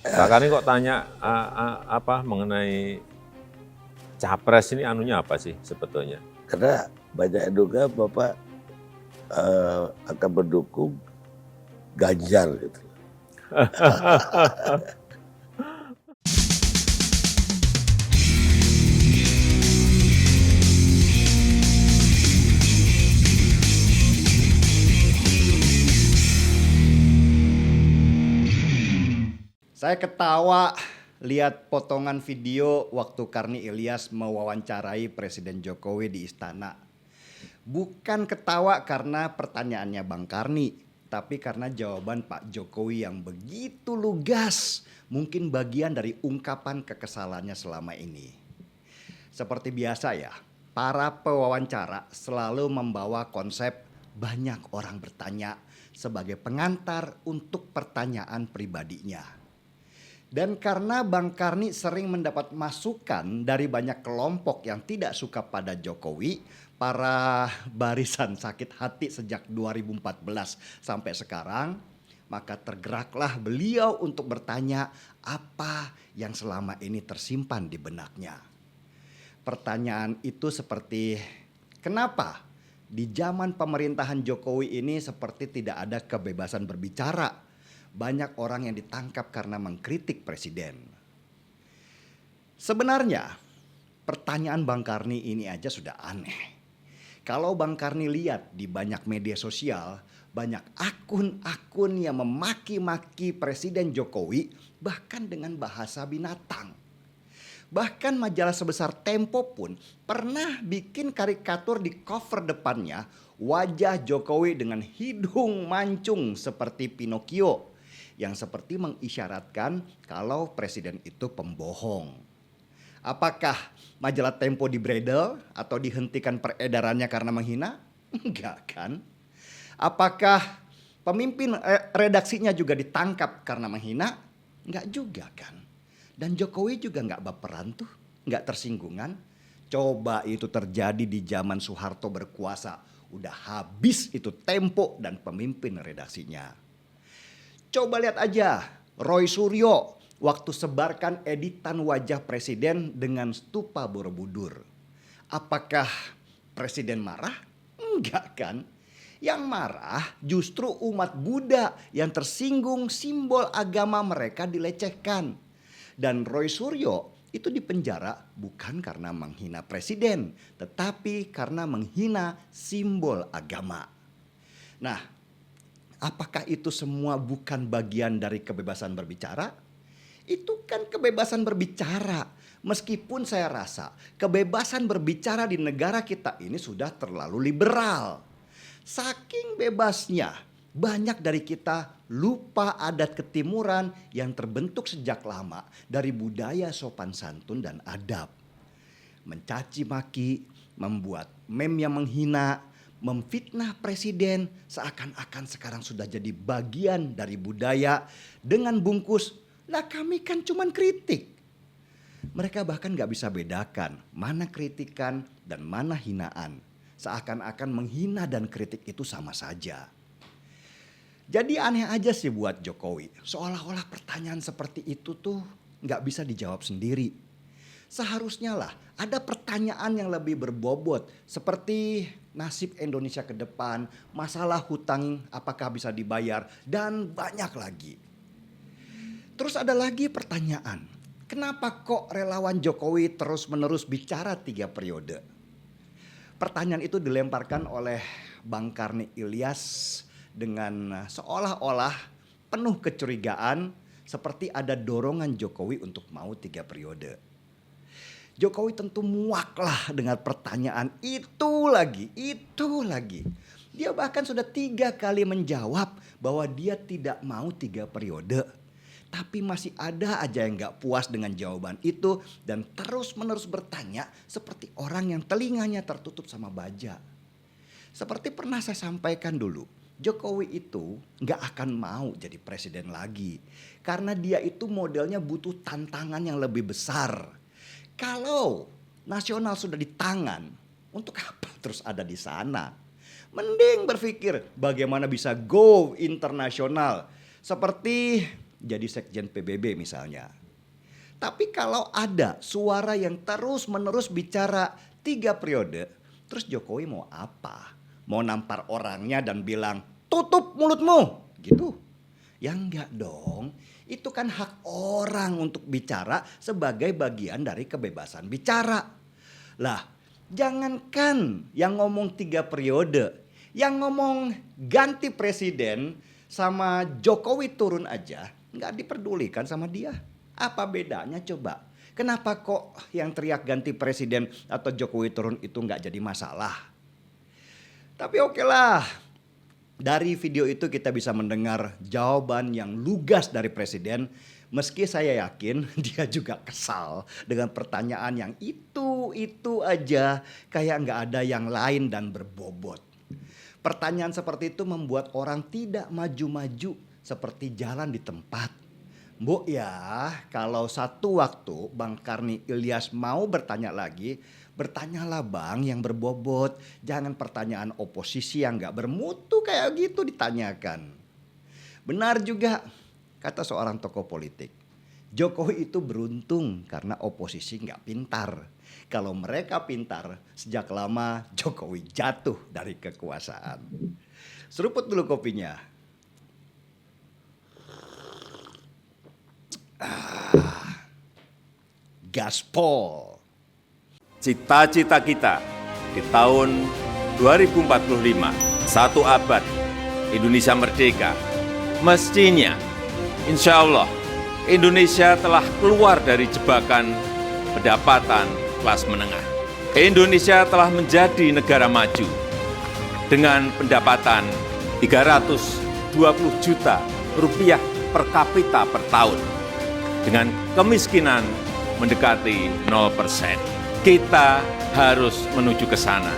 Kak Kani kok tanya apa mengenai capres ini anunya apa sih sebetulnya? Karena banyak yang duga Bapak akan mendukung Ganjar gitu. Saya ketawa lihat potongan video waktu Karni Ilyas mewawancarai Presiden Jokowi di istana. Bukan ketawa karena pertanyaannya Bang Karni, tapi karena jawaban Pak Jokowi yang begitu lugas, mungkin bagian dari ungkapan kekesalannya selama ini. Seperti biasa ya, para pewawancara selalu membawa konsep banyak orang bertanya sebagai pengantar untuk pertanyaan pribadinya. Dan karena Bang Karni sering mendapat masukan dari banyak kelompok yang tidak suka pada Jokowi, para barisan sakit hati sejak 2014 sampai sekarang, maka tergeraklah beliau untuk bertanya apa yang selama ini tersimpan di benaknya. Pertanyaan itu seperti, kenapa di zaman pemerintahan Jokowi ini seperti tidak ada kebebasan berbicara? Banyak orang yang ditangkap karena mengkritik presiden. Sebenarnya pertanyaan Bang Karni ini aja sudah aneh. Kalau Bang Karni lihat di banyak media sosial, banyak akun-akun yang memaki-maki Presiden Jokowi bahkan dengan bahasa binatang. Bahkan majalah sebesar Tempo pun pernah bikin karikatur di cover depannya wajah Jokowi dengan hidung mancung seperti Pinocchio, yang seperti mengisyaratkan kalau presiden itu pembohong. Apakah majalah Tempo dibredel atau dihentikan peredarannya karena menghina? Enggak kan? Apakah pemimpin redaksinya juga ditangkap karena menghina? Enggak juga kan? Dan Jokowi juga enggak baperan tuh, enggak tersinggungan. Coba itu terjadi di zaman Soeharto berkuasa, udah habis itu Tempo dan pemimpin redaksinya. Coba lihat aja Roy Suryo waktu sebarkan editan wajah presiden dengan stupa Borobudur. Apakah presiden marah? Enggak kan? Yang marah justru umat Buddha yang tersinggung simbol agama mereka dilecehkan. Dan Roy Suryo itu dipenjara bukan karena menghina presiden, tetapi karena menghina simbol agama. Nah, apakah itu semua bukan bagian dari kebebasan berbicara? Itu kan kebebasan berbicara. Meskipun saya rasa kebebasan berbicara di negara kita ini sudah terlalu liberal. Saking bebasnya, banyak dari kita lupa adat ketimuran yang terbentuk sejak lama dari budaya sopan santun dan adab. Mencaci maki, membuat meme yang menghina, memfitnah presiden seakan-akan sekarang sudah jadi bagian dari budaya dengan bungkus, lah kami kan cuman kritik. Mereka bahkan gak bisa bedakan mana kritikan dan mana hinaan. Seakan-akan menghina dan kritik itu sama saja. Jadi aneh aja sih buat Jokowi. Seolah-olah pertanyaan seperti itu tuh gak bisa dijawab sendiri. Seharusnya lah ada pertanyaan yang lebih berbobot seperti nasib Indonesia ke depan, masalah hutang apakah bisa dibayar, dan banyak lagi. Terus ada lagi pertanyaan, kenapa kok relawan Jokowi terus-menerus bicara 3 periode? Pertanyaan itu dilemparkan oleh Bang Karni Ilyas dengan seolah-olah penuh kecurigaan seperti ada dorongan Jokowi untuk mau 3 periode. Jokowi tentu muak lah dengan pertanyaan itu lagi. Dia bahkan sudah 3 kali menjawab bahwa dia tidak mau 3 periode. Tapi masih ada aja yang gak puas dengan jawaban itu dan terus menerus bertanya seperti orang yang telinganya tertutup sama baja. Seperti pernah saya sampaikan dulu, Jokowi itu gak akan mau jadi presiden lagi. Karena dia itu modelnya butuh tantangan yang lebih besar. Kalau nasional sudah di tangan, untuk apa terus ada di sana? Mending berpikir bagaimana bisa go internasional. Seperti jadi sekjen PBB misalnya. Tapi kalau ada suara yang terus-menerus bicara 3 periode, terus Jokowi mau apa? Mau nampar orangnya dan bilang, tutup mulutmu, gitu? Ya enggak dong, itu kan hak orang untuk bicara sebagai bagian dari kebebasan bicara. Lah, jangankan yang ngomong 3 periode, yang ngomong ganti presiden sama Jokowi turun aja, nggak diperdulikan sama dia. Apa bedanya coba? Kenapa kok yang teriak ganti presiden atau Jokowi turun itu nggak jadi masalah? Tapi oke lah, dari video itu kita bisa mendengar jawaban yang lugas dari presiden. Meski saya yakin dia juga kesal dengan pertanyaan yang itu aja, kayak nggak ada yang lain dan berbobot. Pertanyaan seperti itu membuat orang tidak maju-maju seperti jalan di tempat. Bu ya, kalau satu waktu Bang Karni Ilyas mau bertanya lagi, bertanyalah Bang yang berbobot. Jangan pertanyaan oposisi yang gak bermutu kayak gitu ditanyakan. Benar juga kata seorang tokoh politik. Jokowi itu beruntung karena oposisi gak pintar. Kalau mereka pintar, sejak lama Jokowi jatuh dari kekuasaan. Seruput dulu kopinya. Gaspol. Cita-cita kita di tahun 2045, 1 abad Indonesia merdeka, mestinya insya Allah Indonesia telah keluar dari jebakan pendapatan kelas menengah. Indonesia telah menjadi negara maju dengan pendapatan 320 juta rupiah per kapita per tahun, dengan kemiskinan mendekati 0%. Kita harus menuju ke sana.